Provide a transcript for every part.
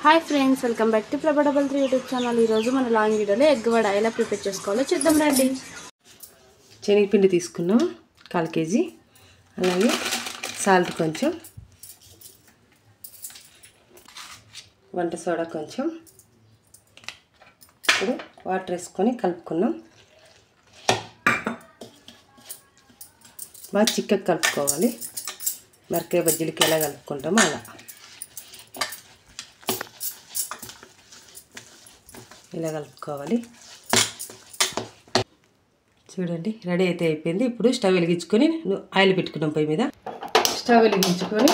Hi friends welcome back to Prabha 33 YouTube channel. मन long video egg vada एला prepare चेसुकोवालो चूद्दाम रंడి। శనగపిండి తీసుకున్నాం 1/4 కేజీ, అలాగే సాల్ట్ కొంచెం, వంట సోడా కొంచెం, ఇప్పుడు వాటర్ వేసుకొని కలుపుకున్నాం। బాగా చిక్కగా కలుపుకోవాలి, మరకాయ బజ్జీలకి ఎలా కలుపుకుంటామో అలా। ఇలా కలుపుకోవాలి। చూడండి రెడీ అయితే అయిపోయింది। ఇప్పుడు స్టవ్ వెలిగించుకొని ఆయిల్ పెట్టుకున్నాం, పొయ్యి మీద స్టవ్ వెలిగించుకొని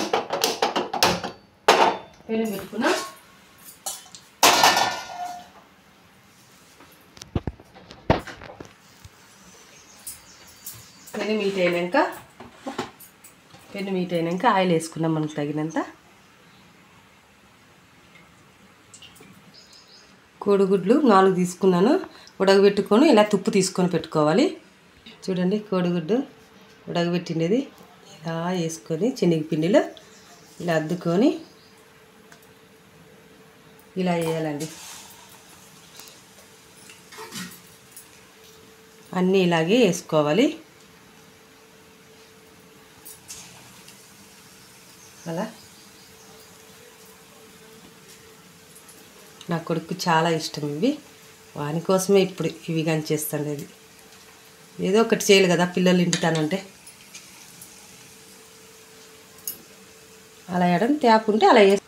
పెనం పెట్టుకున్నాం। పెనం హీట్ అయినాక ఆయిల్ వేసుకున్నాం మనకు తగినంత। కోడిగుడ్లు 4 తీసుకున్నాను, ఉడకబెట్టుకొని ఇలా తుప్పు తీసుకొని పెట్టుకోవాలి। చూడండి కోడిగుడ్డు ఉడకబెట్టినది ఇలా వేసుకొని శనగపిండిలో ఇలా అద్దుకొని ఇలా వేయాలండి। అన్నీ ఇలాగే వేసుకోవాలి। అలా నా కొడుకు చాలా ఇష్టం ఇవి, వాని కోసమే ఇప్పుడు ఇవి కానీ చేస్తాను। ఏదో ఒకటి చేయాలి కదా పిల్లలు ఇంటితానంటే, అలా వేయడం ట్యాప్ ఉంటే అలా వేసి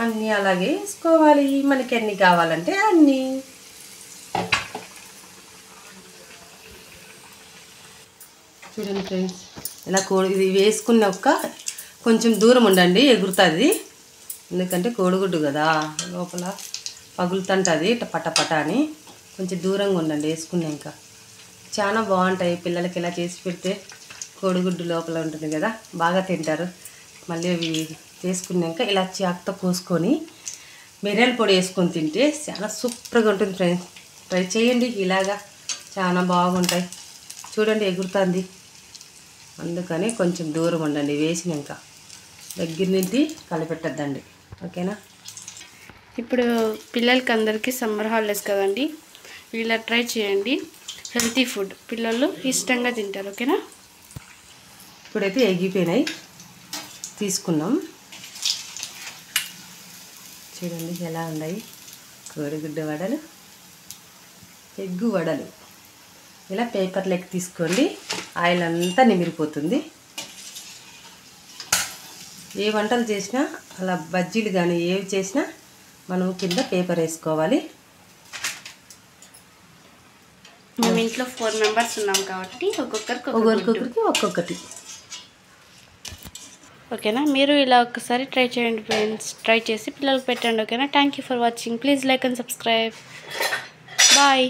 అన్నీ అలాగే వేసుకోవాలి, మనకి ఎన్ని కావాలంటే అన్నీ। చూడండి ఫ్రెండ్స్, ఇలా ఇది వేసుకున్న కొంచెం దూరం ఉండండి, ఎగురుతుంది। ఎందుకంటే కోడిగుడ్డు కదా లోపల పగులుతుంటుంది పటపట అని, కొంచెం దూరంగా ఉండండి వేసుకున్నాక। చాలా బాగుంటాయి పిల్లలకి ఇలా చేసి పెడితే, కోడిగుడ్డు లోపల ఉంటుంది కదా బాగా తింటారు। మళ్ళీ అవి వేసుకున్నాక ఇలా చాకుతో కోసుకొని మిరియాల పొడి వేసుకొని తింటే చాలా సూపర్గా ఉంటుంది ఫ్రెండ్స్, ట్రై చేయండి ఇలాగా, చాలా బాగుంటాయి। చూడండి ఎగురుతుంది, అందుకని కొంచెం దూరం ఉండండి వేసినాక, దగ్గర నుండి కలిపెట్టద్దండి, ఓకేనా। ఇప్పుడు పిల్లలకి అందరికీ సమ్మర్ హాలిడేస్ కదండి, ఇలా ట్రై చేయండి, హెల్తీ ఫుడ్ పిల్లలు ఇష్టంగా తింటారు, ఓకేనా। ఇప్పుడైతే ఎగిపోయినాయి తీసుకున్నాం, చూడండి ఎలా ఉన్నాయి కోడిగుడ్డు వడలు, ఎగ్గు వడలు। ఇలా పేపర్ లెక్క తీసుకోండి, ఆయిల్ అంతా నిమిరిపోతుంది। ఏ వంటలు చేసినా అలా బజ్జీలు కానీ ఏవి చేసినా మనం కింద పేపర్ వేసుకోవాలి। మేము ఇంట్లో 4 మెంబర్స్ ఉన్నాం కాబట్టి ఒక్కొక్కరికి ఒక్కొక్కటి, ఓకేనా। మీరు ఇలా ఒకసారి ట్రై చేయండి ఫ్రెండ్స్, ట్రై చేసి పిల్లలకు పెట్టండి, ఓకేనా। Thank you for watching, please like and subscribe, bye.